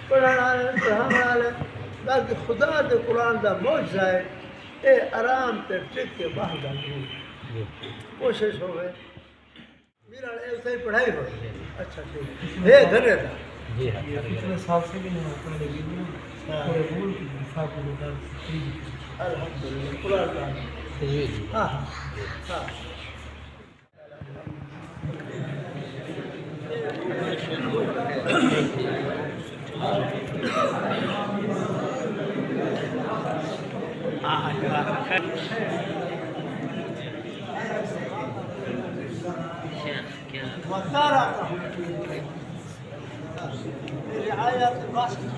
पढ़ाने ताकि खुदा के कुरान का मौजज़ा है ये आराम से टिक के बाहर जाती कोशिश हो गई मेरा ऐसे ही पढ़ाई हो अच्छा ठीक है घरे था जी हाँ पिछले साल से भी नहीं होता लेकिन पूरे मूल की हिसाब से अल्हम्दुलिल्लाह कुरान का जी हाँ हाँ رعاية الفصل